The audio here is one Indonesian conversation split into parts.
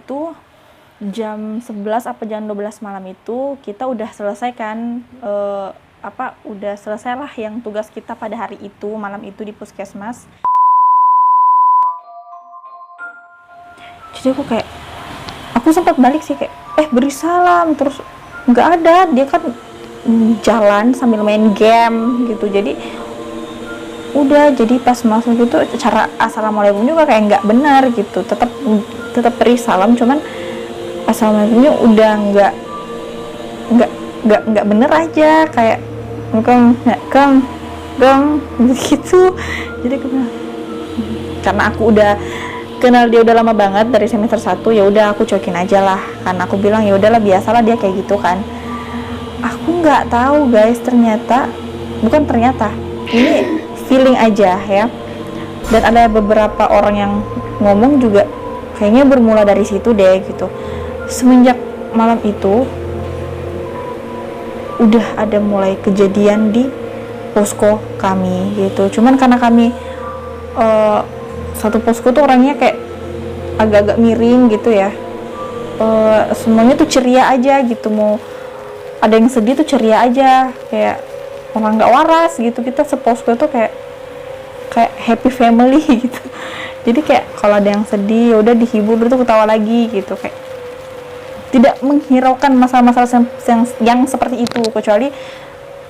itu jam 11 apa jam 12 malam itu kita udah selesai kan, udah selesai lah yang tugas kita pada hari itu, malam itu di puskesmas. Jadi aku sempat balik sih kayak beri salam, terus nggak ada, dia kan jalan sambil main game gitu. Jadi pas masuk itu cara assalamualaikum juga kayak nggak benar gitu, tetap beri salam, cuman assalamualaikumnya udah nggak bener aja, kayak gem gitu. Jadi karena aku udah kenal dia udah lama banget dari semester 1, ya udah aku cuekin aja lah, karena aku bilang ya udahlah biasalah dia kayak gitu kan. Aku nggak tahu guys, ternyata ini feeling aja ya, dan ada beberapa orang yang ngomong juga kayaknya bermula dari situ deh gitu. Semenjak malam itu udah ada mulai kejadian di posko kami gitu. Cuman karena kami satu posko tuh orangnya kayak agak-agak miring gitu ya, semuanya tuh ceria aja gitu, mau ada yang sedih tuh ceria aja, kayak orang nggak waras gitu. Kita seposko tuh kayak happy family gitu. Jadi kayak kalau ada yang sedih ya udah dihibur, tuh ketawa lagi gitu, kayak tidak menghiraukan masalah-masalah yang seperti itu. Kecuali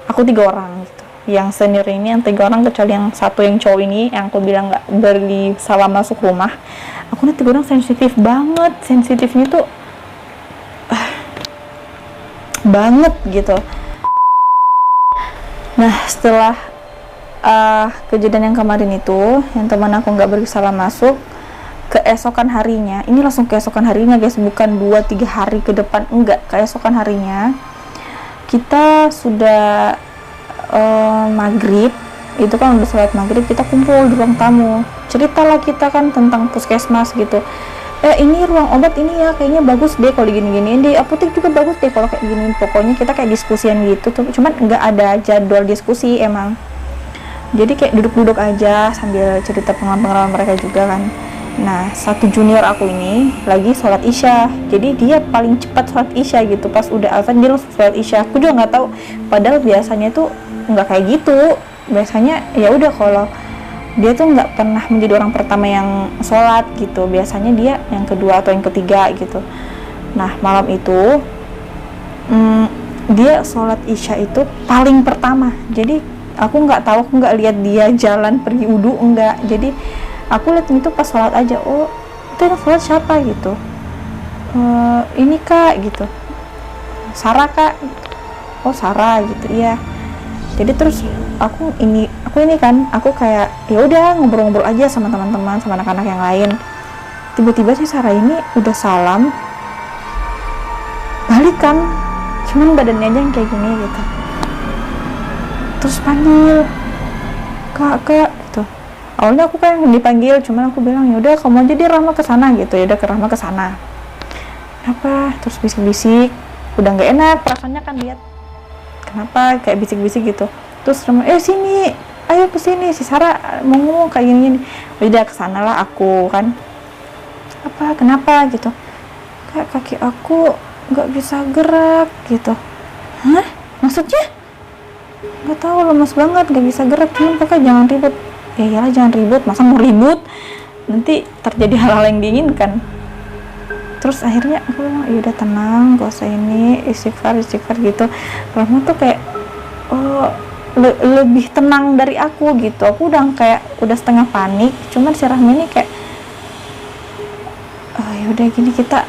aku 3 orang gitu, yang senior ini yang 3 orang, kecuali yang satu yang cowok ini yang aku bilang nggak beri salam masuk rumah. Aku nih 3 orang sensitif banget, sensitifnya tuh banget gitu. Nah setelah kejadian yang kemarin itu, yang teman aku nggak beri salam masuk, keesokan harinya, ini langsung keesokan harinya guys, bukan 2-3 hari ke depan, enggak, keesokan harinya kita sudah maghrib, itu kan udah sholat maghrib, kita kumpul di ruang tamu, ceritalah kita kan tentang puskesmas gitu. Ini ruang obat ini ya kayaknya bagus deh kalau gini-gini, di apotek juga bagus deh kalau kayak gini. Pokoknya kita kayak diskusian gitu tuh, cuman nggak ada jadwal diskusi emang. Jadi kayak duduk-duduk aja sambil cerita pengalaman mereka juga kan. Nah, satu junior aku ini lagi sholat isya, jadi dia paling cepat sholat isya gitu. Pas udah azan dia langsung sholat isya. Aku juga nggak tahu, padahal biasanya tuh nggak kayak gitu. Biasanya ya udah, kalau dia tuh nggak pernah menjadi orang pertama yang sholat gitu. Biasanya dia yang kedua atau yang ketiga gitu. Nah, malam itu dia sholat isya itu paling pertama. Jadi aku nggak tahu, aku nggak lihat dia jalan pergi wudu, enggak. Jadi aku lihat itu pas sholat aja, oh itu yang sholat siapa gitu, ini kak gitu, Sarah kak, oh Sarah gitu, iya. Jadi terus aku ini kan, aku kayak ya udah ngobrol-ngobrol aja sama teman-teman, sama anak-anak yang lain. Tiba-tiba si Sarah ini udah salam balik kan, cuman badannya aja yang kayak gini gitu. Terus panggil kak gitu. Awalnya aku kan dipanggil, cuman aku bilang ya udah kamu aja, dia Rahma kesana gitu. Ya udah ke Rahma kesana. Kenapa? Terus bisik-bisik, udah nggak enak perasaannya kan, lihat kenapa kayak bisik-bisik gitu. Terus Rahma sini, ayo kesini, si Sarah mau ngomong kayak gini. Udah kesana lah aku kan. Kenapa gitu? Kayak kaki aku nggak bisa gerak gitu. Hah? Maksudnya? Nggak tahu, lemas banget, nggak bisa gerak. Cuman kakak jangan ribut. Ya iyalah jangan ribut, masa mau ribut nanti terjadi hal-hal yang diinginkan. Terus akhirnya aku bilang ya udah tenang, gak usah ini, istighfar gitu. Rahma tuh kayak lebih tenang dari aku gitu. Aku udah setengah panik, cuman si Rahma ini kayak ya udah gini kita.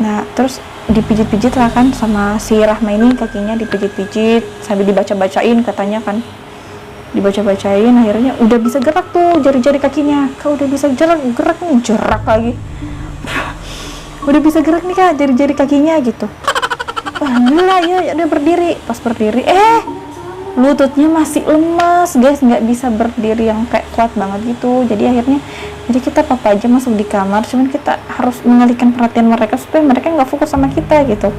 Nah terus dipijit-pijit lah kan sama si Rahma ini, kakinya dipijit-pijit sambil dibaca-bacain katanya kan, dibaca-bacain. Akhirnya udah bisa gerak tuh jari-jari kakinya. Kak udah bisa gerak nih, gerak lagi. Udah bisa gerak nih kak jari-jari kakinya gitu. Alhamdulillah ya udah berdiri. Pas berdiri lututnya masih lemas guys, nggak bisa berdiri yang kayak kuat banget gitu. Jadi kita papa aja masuk di kamar, cuman kita harus mengalihkan perhatian mereka supaya mereka nggak fokus sama kita gitu.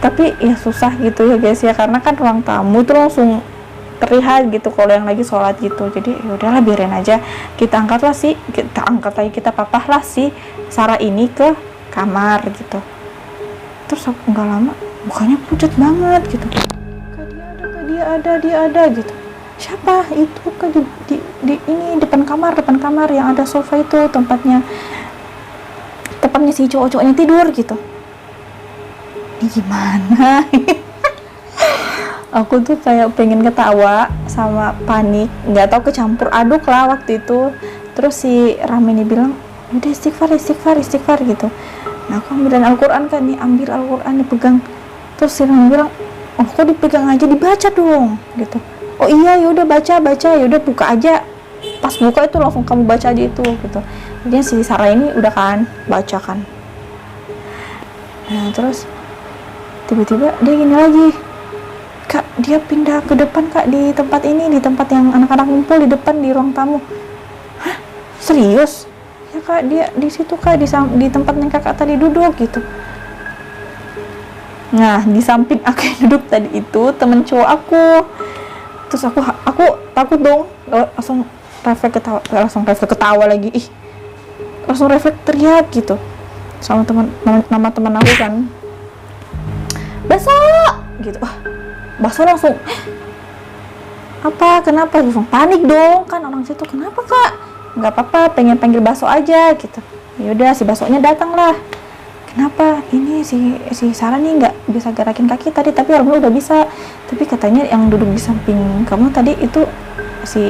Tapi ya susah gitu ya guys ya, karena kan ruang tamu itu langsung terlihat gitu kalau yang lagi sholat gitu. Jadi ya udahlah, biarin aja, kita angkat lagi, kita papahlah si Sarah ini ke kamar gitu. Terus aku nggak lama mukanya pucat banget gitu, kak dia ada gitu. Siapa itu? Kak, di ini depan kamar yang ada sofa itu, tempatnya si cowok-cowoknya tidur gitu. Ini gimana? Aku tuh kayak pengen ketawa sama panik, nggak tahu kecampur aduk lah waktu itu. Terus si Rame ini bilang, udah istighfar gitu. Nah aku ambil Al-Quran kan nih, ambil Al-Quran dipegang. Terus si Rame bilang, oh kok dipegang aja, dibaca dong gitu. Oh iya, yaudah baca, yaudah buka aja. Pas buka itu langsung kamu baca aja itu gitu. Jadi si Sarah ini udah kan baca kan. Nah terus tiba-tiba dia gini lagi, kak dia pindah ke depan kak, di tempat ini, di tempat yang anak-anak ngumpul di depan di ruang tamu. Hah? Serius? Ya kak, dia di situ kak, di tempat yang kakak tadi duduk gitu. Nah di samping aku yang duduk tadi itu temen cowok aku. Terus aku takut dong, langsung refleks ketawa lagi, langsung refleks teriak gitu sama nama teman aku kan, Baso gitu. Baso langsung kenapa langsung panik dong kan orang situ. Kenapa kak? Nggak apa-apa, pengen panggil Baso aja gitu. Yaudah si Basonya datang lah. Kenapa? Ini si Sarah nih nggak bisa gerakin kaki tadi, tapi alhamdulillah udah bisa. Tapi katanya yang duduk di samping kamu tadi itu si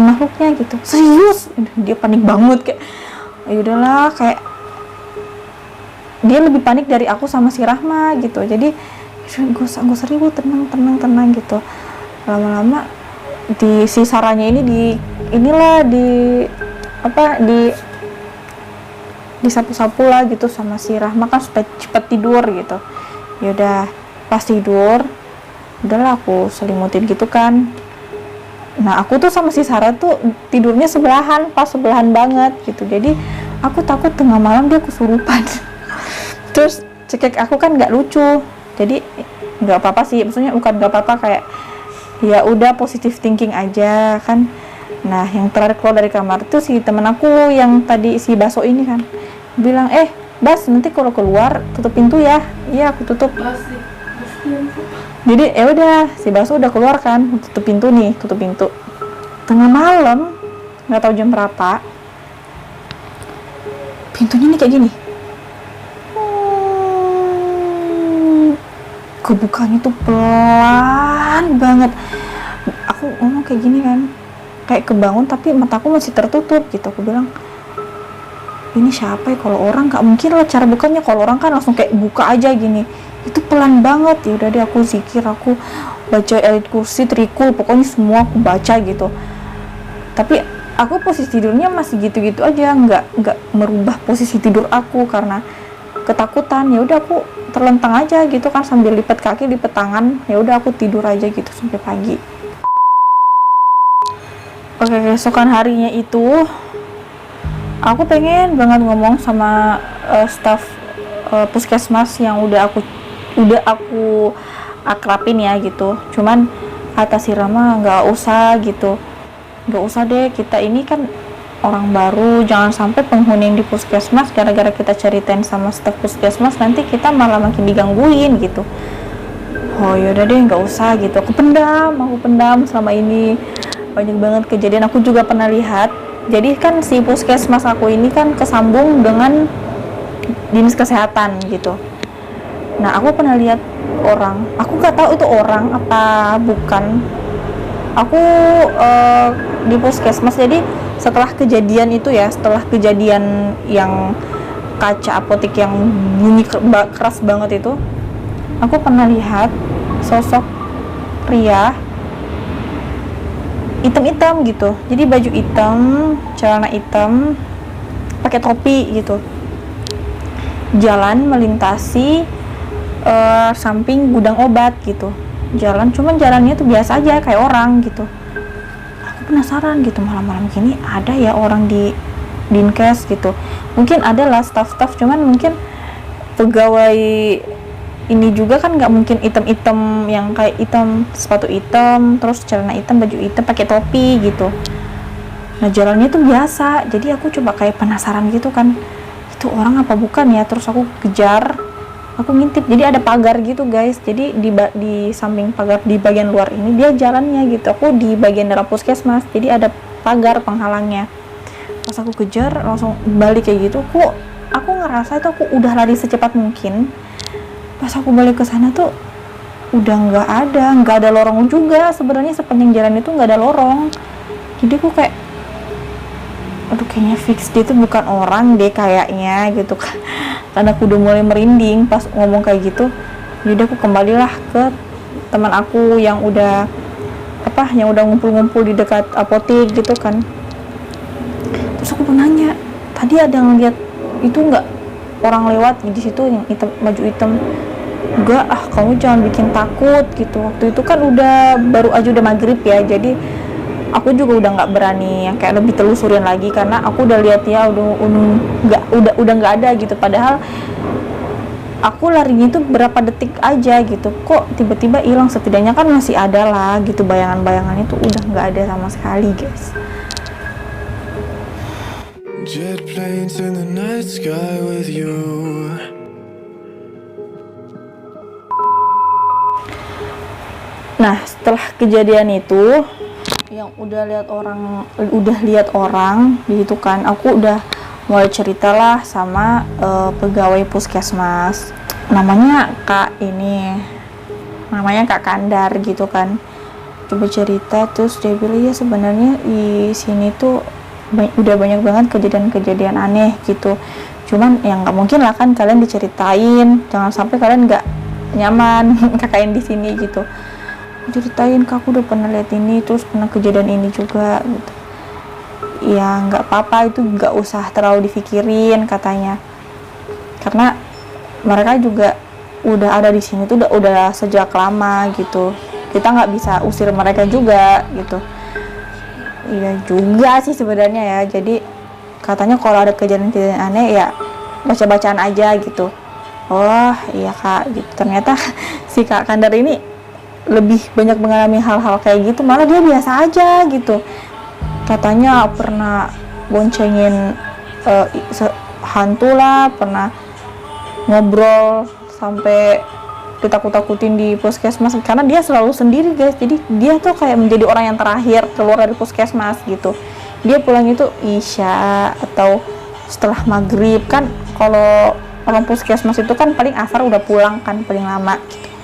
makhluknya gitu. Serius? Dia panik banget kayak, yaudahlah, kayak dia lebih panik dari aku sama si Rahma gitu. Jadi gue usah ribut, tenang gitu. Lama-lama si Sarahnya ini disapu-sapu lah gitu sama si Rahma kan supaya cepet tidur gitu. Yaudah pas tidur, udahlah aku selimutin gitu kan. Nah aku tuh sama si Sarah tuh tidurnya sebelahan banget gitu. Jadi aku takut tengah malam dia kesurupan. Terus cekek aku kan nggak lucu, jadi nggak apa-apa sih, maksudnya bukan nggak apa-apa, kayak ya udah positive thinking aja kan. Nah yang terakhir keluar dari kamar tuh si temen aku yang tadi si Baso ini kan bilang, Bas nanti kalau keluar tutup pintu ya. Iya aku tutup. Jadi ya udah si Baso udah keluar kan, tutup pintu tengah malam, nggak tahu jam berapa, pintunya nih kayak gini, kebukanya tuh pelan banget. Aku ngomong kayak gini kan, kayak kebangun tapi mataku masih tertutup gitu. Aku bilang, ini siapa ya? Kalau orang nggak mungkin lah cara bukanya, kalau orang kan langsung kayak buka aja gini. Itu pelan banget. Ya udah deh, aku zikir, aku baca ayat kursi, trikul, pokoknya semua aku baca gitu. Tapi aku posisi tidurnya masih gitu-gitu aja, nggak merubah posisi tidur aku karena ketakutan. Ya udah aku terlentang aja gitu kan, sambil lipat kaki, lipat tangan. Ya udah aku tidur aja gitu sampai pagi. Oke, keesokan harinya itu aku pengen banget ngomong sama staff puskesmas yang udah aku akrabin ya gitu. Cuman kata si Rama nggak usah gitu, nggak usah deh, kita ini kan orang baru, jangan sampai penghuni yang di puskesmas gara-gara kita ceritain sama staf puskesmas nanti kita malah makin digangguin gitu. Oh yaudah deh, nggak usah gitu. Aku pendam selama ini, banyak banget kejadian. Aku juga pernah lihat, jadi kan si puskesmas aku ini kan kesambung dengan dinas kesehatan gitu. Nah aku pernah lihat orang, aku nggak tahu itu orang apa bukan. Aku di puskesmas, jadi setelah kejadian itu ya, setelah kejadian yang kaca apotek yang bunyi keras banget itu, aku pernah lihat sosok pria hitam-hitam gitu. Jadi baju hitam, celana hitam, pakai topi gitu, jalan melintasi samping gudang obat gitu. Cuman jalannya tuh biasa aja kayak orang gitu. Aku penasaran gitu, malam-malam gini ada ya orang di Dinkes gitu. Mungkin adalah staff-staff, cuman mungkin pegawai ini juga kan nggak mungkin item-item yang kayak item sepatu hitam terus celana hitam baju hitam pakai topi gitu. Nah jalannya tuh biasa, jadi aku coba kayak penasaran gitu kan, itu orang apa bukan ya, terus aku kejar, aku ngintip, jadi ada pagar gitu guys, jadi di samping pagar di bagian luar ini dia jalannya gitu, aku di bagian dalam puskesmas, jadi ada pagar penghalangnya. Pas aku kejar langsung balik kayak gitu, kok aku ngerasa itu aku udah lari secepat mungkin, pas aku balik ke sana tuh udah nggak ada lorong juga sebenarnya, sepanjang jalan itu nggak ada lorong, jadi aku kayak aduh kayaknya fix dia tuh bukan orang deh kayaknya gitu kan, karena aku udah mulai merinding pas ngomong kayak gitu. Jadi aku kembalilah ke teman aku yang udah ngumpul-ngumpul di dekat apotek gitu kan. Terus aku nanya, tadi ada yang lihat itu nggak, orang lewat di situ yang hitam, baju hitam? Enggak, kamu jangan bikin takut gitu. Waktu itu kan baru aja udah maghrib ya, jadi aku juga udah nggak berani yang kayak lebih telusurin lagi, karena aku udah lihat ya udah nggak ada gitu, padahal aku larinya itu berapa detik aja gitu, kok tiba-tiba hilang, setidaknya kan masih ada lah gitu, bayangan-bayangannya tuh udah nggak ada sama sekali guys. Jet planes in the night sky with you. Nah setelah kejadian itu yang udah lihat orang gitu kan, aku udah mulai ceritalah sama pegawai puskesmas, namanya Kak Kandar gitu kan, coba cerita. Terus dia bilang ya sebenarnya di sini tuh udah banyak banget kejadian-kejadian aneh gitu, cuman yang nggak mungkin lah kan kalian diceritain, jangan sampai kalian nggak nyaman KKN di sini gitu. Ceritain, Kak, aku udah pernah lihat ini, terus pernah kejadian ini juga gitu. Ya nggak apa-apa, itu nggak usah terlalu dipikirin katanya, karena mereka juga udah ada di sini tuh udah sejak lama gitu, kita nggak bisa usir mereka juga gitu. Iya juga sih sebenarnya ya, jadi katanya kalau ada kejadian-kejadian aneh ya baca-bacaan aja gitu. Oh iya Kak gitu. Ternyata si Kak Kandar ini lebih banyak mengalami hal-hal kayak gitu, malah dia biasa aja gitu. Katanya pernah boncengin hantu lah, pernah ngobrol sampai ditakut-takutin di puskesmas, karena dia selalu sendiri guys, jadi dia tuh kayak menjadi orang yang terakhir keluar dari puskesmas gitu. Dia pulang itu isya atau setelah maghrib kan, kalau orang puskesmas itu kan paling asar udah pulang kan paling lama gitu.